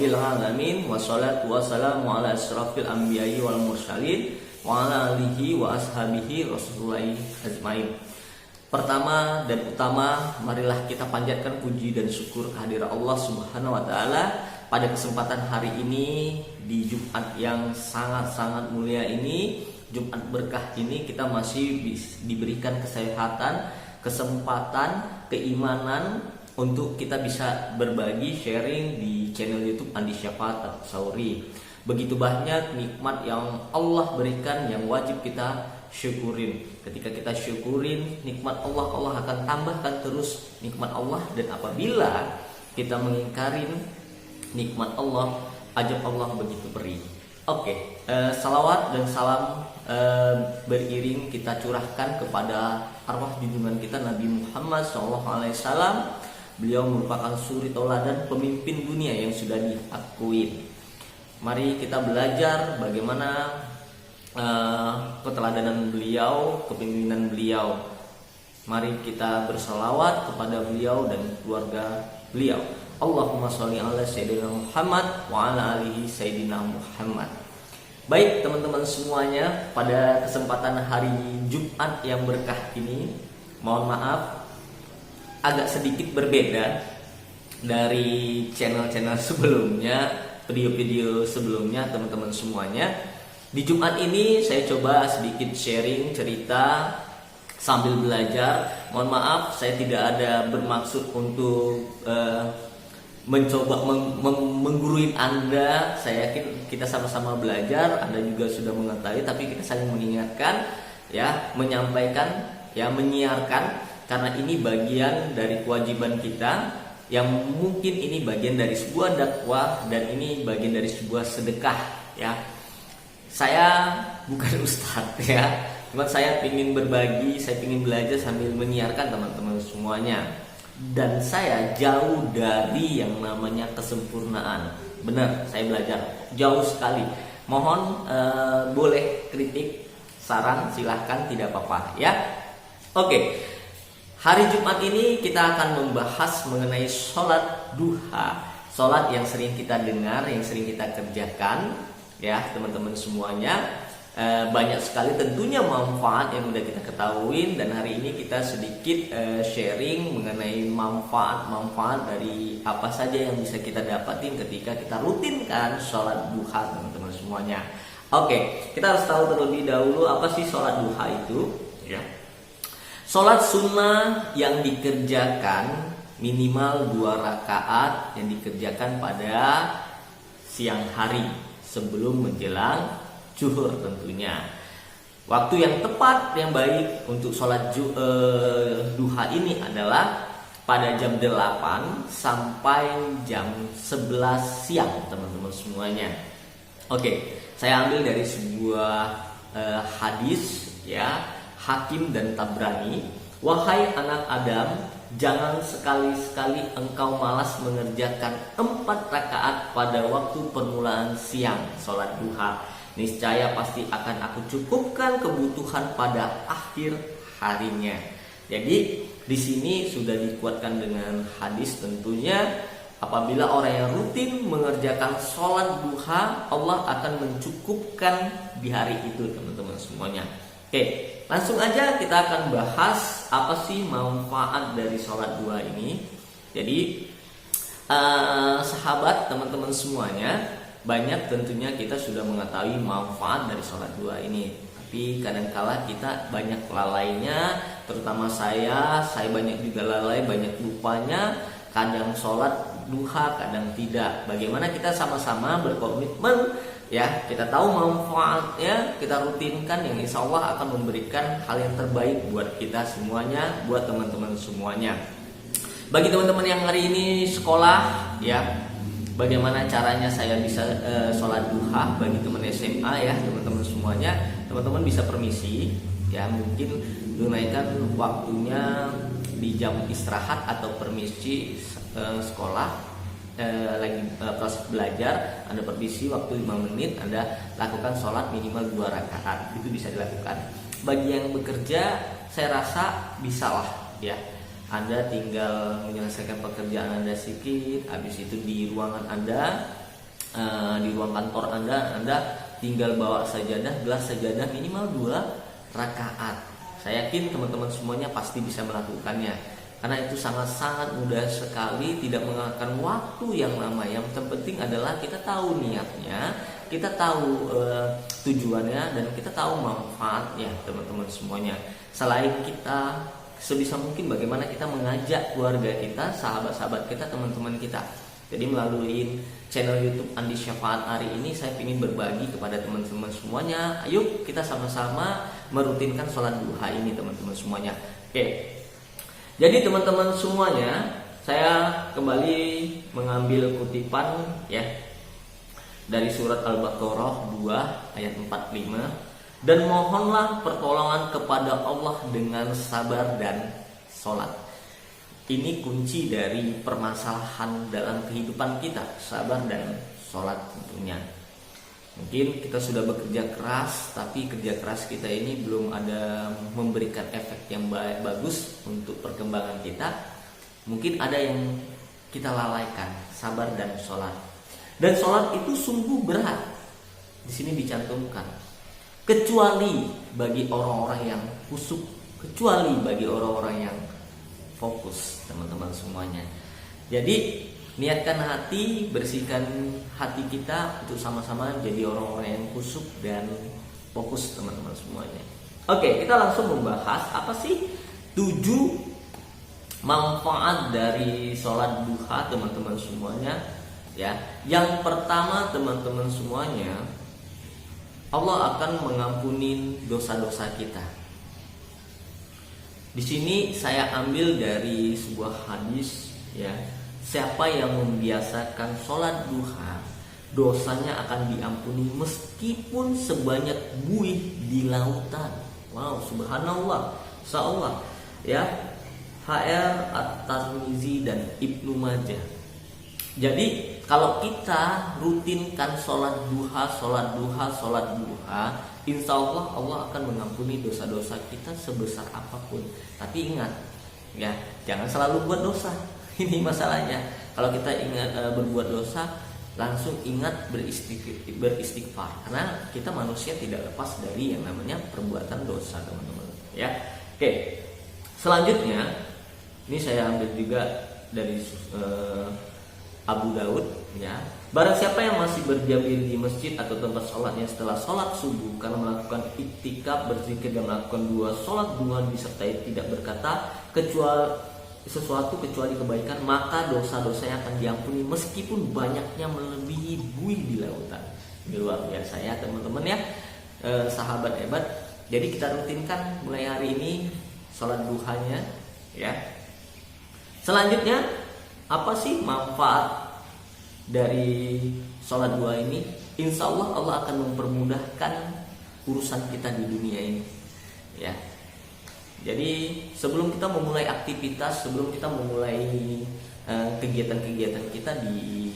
rabbil alamin, wassalatu wassalamu ala asyrafil anbiya'i wal mursalin wa ala alihi wa ashabihi rasulullahi ajmain. Pertama dan utama, marilah kita panjatkan puji dan syukur kehadirat Allah Subhanahu wa taala pada kesempatan hari ini di Jumat yang sangat-sangat mulia ini, Jumat berkah ini, kita masih diberikan kesehatan, kesempatan, keimanan untuk kita bisa berbagi, sharing di channel YouTube Andi Syafaat At-Tsauri. Begitu banyak nikmat yang Allah berikan yang wajib kita syukurin. Ketika kita syukurin nikmat Allah, Allah akan tambahkan terus nikmat Allah. Dan apabila kita mengingkarin nikmat Allah, ajab Allah begitu perih. Oke, salawat dan salam beriring kita curahkan kepada arwah junjungan kita Nabi Muhammad SAW. Beliau merupakan suri tauladan pemimpin dunia yang sudah diakui. Mari kita belajar bagaimana keteladanan beliau, kepemimpinan beliau. Mari kita bersalawat kepada beliau dan keluarga beliau. Allahumma sholli ala sayyidina Muhammad wa ala alihi sayyidina Muhammad. Baik teman-teman semuanya, pada kesempatan hari Jumat yang berkah ini, mohon maaf agak sedikit berbeda dari channel-channel sebelumnya, video-video sebelumnya teman-teman semuanya. Di Jumat ini saya coba sedikit sharing cerita sambil belajar. Mohon maaf, saya tidak ada bermaksud untuk mencoba mengguruin Anda. Saya yakin kita sama-sama belajar, Anda juga sudah mengetahui, tapi kita saling mengingatkan, ya, menyampaikan, ya, menyiarkan, karena ini bagian dari kewajiban kita, yang mungkin ini bagian dari sebuah dakwah dan ini bagian dari sebuah sedekah, ya. Saya bukan ustadz, ya, cuma saya ingin berbagi, saya ingin belajar sambil menyiarkan teman-teman semuanya. Dan saya jauh dari yang namanya kesempurnaan. Benar, saya belajar jauh sekali. Mohon boleh kritik, saran, silahkan, tidak apa-apa, ya. Oke, hari Jumat ini kita akan membahas mengenai sholat duha. Sholat yang sering kita dengar, yang sering kita kerjakan, ya teman-teman semuanya. Banyak sekali tentunya manfaat yang sudah kita ketahui, dan hari ini kita sedikit sharing mengenai manfaat-manfaat dari apa saja yang bisa kita dapatin ketika kita rutinkan sholat duha teman-teman semuanya. Oke, kita harus tahu terlebih dahulu apa sih sholat duha itu, ya. Sholat sunnah yang dikerjakan minimal 2 rakaat yang dikerjakan pada siang hari sebelum menjelang zuhur tentunya. Waktu yang tepat yang baik untuk sholat duha ini adalah pada jam 8 sampai jam 11 siang teman-teman semuanya. Oke, saya ambil dari sebuah hadis, ya, Hakim dan Tabrani. Wahai anak Adam, jangan sekali-sekali engkau malas mengerjakan 4 rakaat pada waktu permulaan siang sholat duha. Niscaya pasti akan aku cukupkan kebutuhan pada akhir harinya. Jadi di sini sudah dikuatkan dengan hadis tentunya. Apabila orang yang rutin mengerjakan sholat duha, Allah akan mencukupkan di hari itu teman-teman semuanya. Oke, langsung aja kita akan bahas apa sih manfaat dari sholat duha ini. Jadi sahabat teman-teman semuanya, banyak tentunya kita sudah mengetahui manfaat dari sholat duha ini. Tapi kadangkala kita banyak lalainya, terutama saya banyak juga lalai, banyak lupanya. Kadang sholat duha, kadang tidak. Bagaimana kita sama-sama berkomitmen, ya, kita tahu manfaatnya, kita rutinkan, yang insya Allah akan memberikan hal yang terbaik buat kita semuanya, buat teman-teman semuanya. Bagi teman-teman yang hari ini sekolah, ya, bagaimana caranya saya bisa sholat duha. Bagi teman SMA, ya, teman-teman semuanya, teman-teman bisa permisi, ya, mungkin tunaikan waktunya di jam istirahat atau permisi sekolah, lagi proses belajar, Anda permisi waktu 5 menit, Anda lakukan sholat minimal 2 rakaat, itu bisa dilakukan. Bagi yang bekerja, saya rasa bisalah, ya, Anda tinggal menyelesaikan pekerjaan Anda sedikit, habis itu di ruangan Anda di ruang kantor Anda tinggal bawa sajadah, gelas sajadah minimal 2 rakaat. Saya yakin teman-teman semuanya pasti bisa melakukannya. Karena itu sangat-sangat mudah sekali, tidak memakan waktu yang lama. Yang terpenting adalah kita tahu niatnya, kita tahu tujuannya, dan kita tahu manfaatnya, teman-teman semuanya. Selain kita sebisa mungkin bagaimana kita mengajak keluarga kita, sahabat-sahabat kita, teman-teman kita. Jadi melalui channel YouTube Andi Syafaat hari ini saya ingin berbagi kepada teman-teman semuanya. Ayo kita sama-sama merutinkan sholat duha ini, teman-teman semuanya. Oke. Jadi teman-teman semuanya, saya kembali mengambil kutipan ya dari surat Al-Baqarah 2 ayat 45. Dan mohonlah pertolongan kepada Allah dengan sabar dan sholat. Ini kunci dari permasalahan dalam kehidupan kita, sabar dan sholat tentunya. Mungkin kita sudah bekerja keras, tapi kerja keras kita ini belum ada memberikan efek yang bagus untuk perkembangan kita. Mungkin ada yang kita lalaikan, sabar dan sholat. Dan sholat itu sungguh berat. Di sini dicantumkan. Kecuali bagi orang-orang yang khusyuk, kecuali bagi orang-orang yang fokus, teman-teman semuanya. Jadi niatkan hati, bersihkan hati kita untuk sama-sama jadi orang-orang yang khusyuk dan fokus, teman-teman semuanya. Oke, kita langsung membahas apa sih 7 manfaat dari sholat duha, teman-teman semuanya. Ya, yang pertama, teman-teman semuanya, Allah akan mengampuni dosa-dosa kita. Di sini saya ambil dari sebuah hadis, ya. Siapa yang membiasakan sholat duha, dosanya akan diampuni meskipun sebanyak buih di lautan. Wow, subhanallah, insyaallah. Ya, HR At-Tirmizi dan Ibnu Majah. Jadi kalau kita rutinkan sholat duha, insya Allah akan mengampuni dosa-dosa kita sebesar apapun. Tapi ingat, ya, jangan selalu buat dosa. Ini masalahnya. Kalau kita ingat berbuat dosa, langsung ingat beristighfar. Karena kita manusia tidak lepas dari yang namanya perbuatan dosa, teman-teman. Ya, oke. Selanjutnya, ini saya ambil juga dari Abu Daud. Ya, barang siapa yang masih berdiam diri di masjid atau tempat sholatnya setelah sholat subuh karena melakukan iktikaf, berzikir dan melakukan 2 sholat duha disertai tidak berkata kecuali kebaikan, maka dosa-dosanya akan diampuni meskipun banyaknya melebihi buih di lautan. Ini luar biasa ya, teman-teman ya, sahabat hebat. Jadi kita rutinkan mulai hari ini sholat duhanya ya. Selanjutnya, apa sih manfaat dari sholat duha ini? Insya Allah akan mempermudahkan urusan kita di dunia ini ya. Jadi sebelum kita memulai aktivitas, sebelum kita memulai kegiatan-kegiatan kita di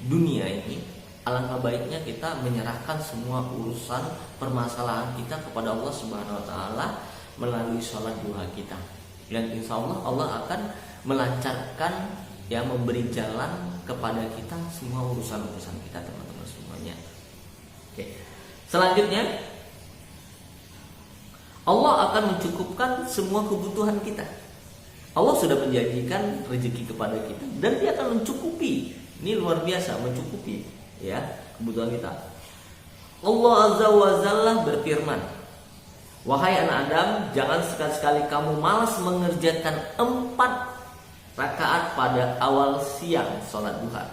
dunia ini, alangkah baiknya kita menyerahkan semua urusan permasalahan kita kepada Allah Subhanahu wa taala melalui sholat duha kita. Dan insya Allah akan melancarkan, ya, memberi jalan kepada kita semua urusan-urusan kita, teman-teman semuanya. Oke. Selanjutnya, Allah akan mencukupkan semua kebutuhan kita. Allah sudah menjanjikan rezeki kepada kita dan Dia akan mencukupi. Ini luar biasa, mencukupi ya kebutuhan kita. Allah Azza wa Jalla berfirman, "Wahai anak Adam, jangan sekali-sekali kamu malas mengerjakan 4 rakaat pada awal siang sholat duha.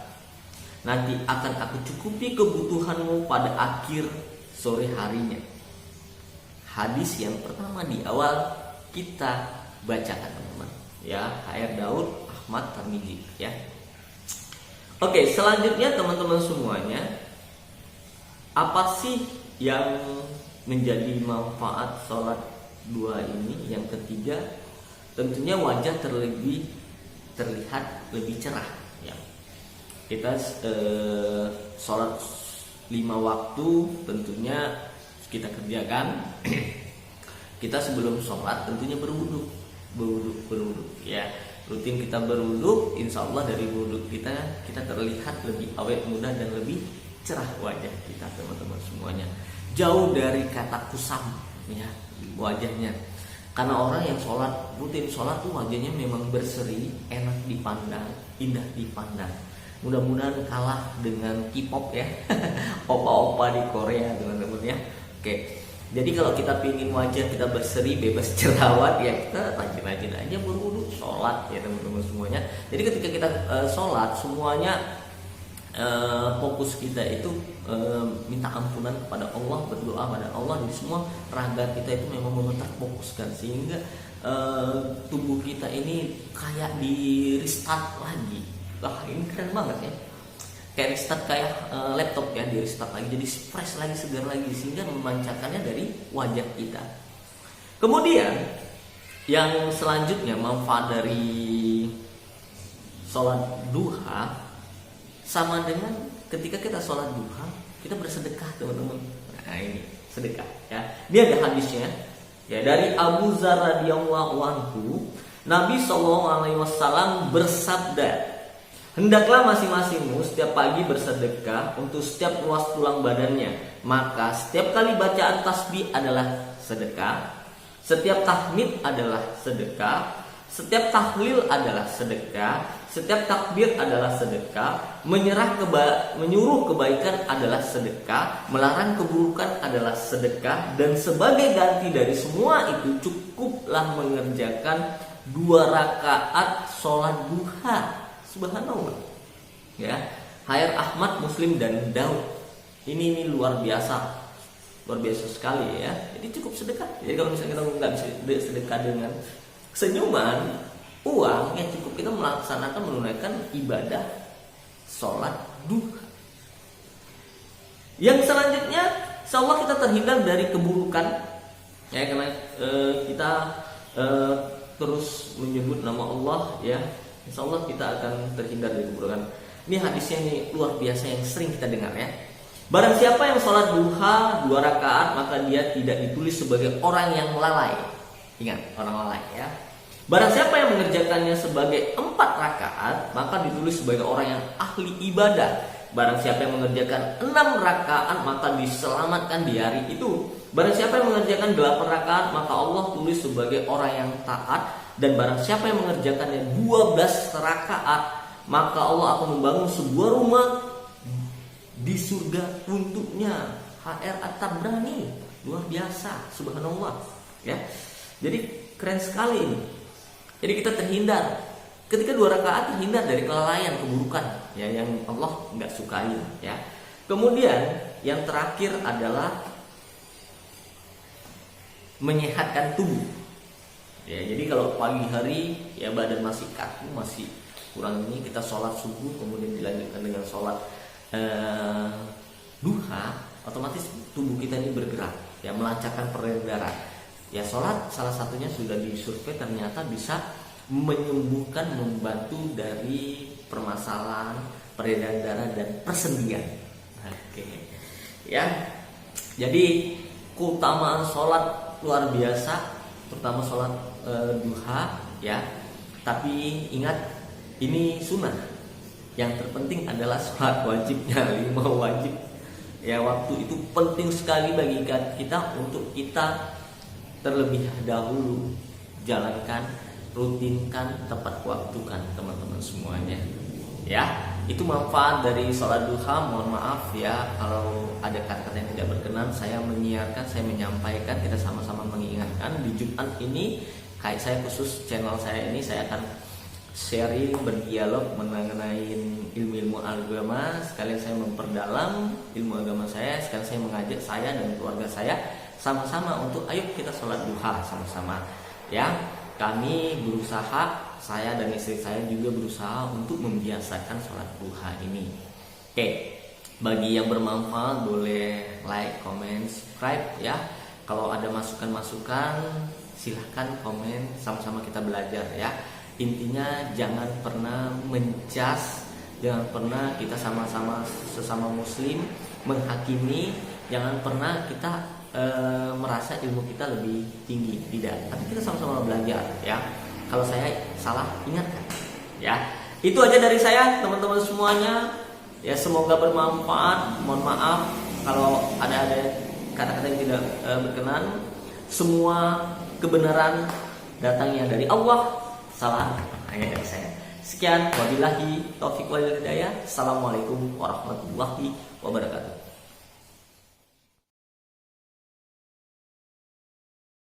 Nanti akan aku cukupi kebutuhanmu pada akhir sore harinya." Hadis yang pertama di awal kita bacakan, teman-teman. Ya, HR Daud Ahmad Tirmizi ya. Oke, selanjutnya teman-teman semuanya, apa sih yang menjadi manfaat sholat duha ini? Yang ketiga, tentunya wajah terlihat lebih cerah ya. Kita sholat 5 waktu tentunya kita kerjakan. Kita sebelum sholat tentunya berwudu ya. rutin kita berwudu, insya Allah dari wudu kita terlihat lebih awet muda dan lebih cerah wajah kita, teman-teman semuanya. Jauh dari kata kusam ya wajahnya. Karena orang yang rutin sholat tuh wajahnya memang berseri, enak dipandang, indah dipandang. Mudah-mudahan kalah dengan K-pop ya, opa-opa di Korea, teman-teman ya. Oke. Jadi kalau kita pingin wajah kita berseri, bebas jerawat, ya kita rajin-rajin aja berwudu, sholat ya teman-teman semuanya. Jadi ketika kita sholat, semuanya fokus kita itu minta ampunan kepada Allah, berdoa pada Allah. Jadi semua raga kita itu memang terfokuskan sehingga tubuh kita ini kayak di restart lagi. Wah ini keren banget ya. Kayak restart kayak laptop ya, di restart lagi, jadi fresh lagi, segar lagi, sehingga memancarkannya dari wajah kita. Kemudian yang selanjutnya manfaat dari sholat duha sama dengan ketika kita sholat duha kita bersedekah, teman-teman. Nah ini sedekah ya. Ini ada hadisnya ya dari Abu Dzar radhiyallahu anhu. Nabi SAW bersabda, hendaklah masing-masingmu setiap pagi bersedekah untuk setiap ruas tulang badannya. Maka setiap kali bacaan tasbih adalah sedekah, setiap tahmid adalah sedekah, setiap tahlil adalah sedekah, setiap takbir adalah sedekah, menyuruh kebaikan adalah sedekah, melarang keburukan adalah sedekah, dan sebagai ganti dari semua itu cukuplah mengerjakan 2 rakaat sholat duha. Subhanallah ya. Khair Ahmad, Muslim, dan Daud. Ini luar biasa sekali ya. Jadi cukup sedekah. Jadi kalau misalnya kita nggak bisa sedekah dengan senyuman, uang, ya cukup kita menunaikan ibadah sholat duha. Yang selanjutnya, insyaallah kita terhindar dari keburukan ya, karena kita terus menyebut nama Allah ya. Insyaallah kita akan terhindar dari keburukan. Ini hadisnya ini luar biasa yang sering kita dengar ya. Barang siapa yang sholat duha 2 rakaat maka dia tidak ditulis sebagai orang yang lalai. Ingat, orang lalai ya. Barang siapa yang mengerjakannya sebagai 4 rakaat maka ditulis sebagai orang yang ahli ibadah. Barang siapa yang mengerjakan 6 rakaat maka diselamatkan di hari itu. Barang siapa yang mengerjakan 8 rakaat maka Allah tulis sebagai orang yang taat. Dan barang siapa yang mengerjakannya 12 rakaat maka Allah akan membangun sebuah rumah di surga untuknya. HR At-Tabrani, luar biasa, subhanallah ya. Jadi keren sekali ini. Jadi kita terhindar ketika 2 rakaat, terhindar dari kelalaian, keburukan ya yang Allah nggak sukai ya. Kemudian yang terakhir adalah menyehatkan tubuh. Ya, jadi kalau pagi hari ya badan masih kaku, masih kurang ini, kita sholat subuh kemudian dilanjutkan dengan sholat duha, otomatis tubuh kita ini bergerak ya, melancarkan peredaran darah. Ya sholat salah satunya sudah disurvei ternyata bisa menyembuhkan, membantu dari permasalahan peredaran darah dan persendian. Oke. Ya. Jadi keutamaan sholat luar biasa, terutama sholat duha ya. Tapi ingat, ini sunnah. Yang terpenting adalah sholat wajibnya, 5 wajib ya. Waktu itu penting sekali bagi kita untuk kita terlebih dahulu jalankan, rutinkan, tepat waktukan teman-teman semuanya ya. Itu manfaat dari sholat duha. Mohon maaf ya kalau ada kata-kata yang tidak berkenan. Saya menyiarkan, saya menyampaikan, kita sama-sama mengingatkan. Di Jumat ini kayak saya khusus channel saya ini, saya akan sharing, berdialog mengenai ilmu-ilmu agama. Sekalian saya memperdalam ilmu agama saya, sekalian saya mengajak saya dan keluarga saya sama-sama untuk ayo kita sholat duha sama-sama ya. Kami berusaha, saya dan istri saya juga berusaha untuk membiasakan sholat duha ini. Oke, bagi yang bermanfaat boleh like, comment, subscribe ya. Kalau ada masukan-masukan silahkan komen, sama-sama kita belajar ya. Intinya jangan pernah mencas, jangan pernah kita sama-sama sesama muslim menghakimi, jangan pernah kita merasa ilmu kita lebih tinggi, tidak. Tapi kita sama-sama belajar ya. Kalau saya salah, ingatkan. Ya, itu aja dari saya, teman-teman semuanya. Ya, semoga bermanfaat. Mohon maaf kalau ada kata-kata yang tidak berkenan. Semua kebenaran datangnya dari Allah, salah hanya dari saya. Sekian, wabillahi taufiq wal hidayah. Assalamualaikum warahmatullahi wabarakatuh.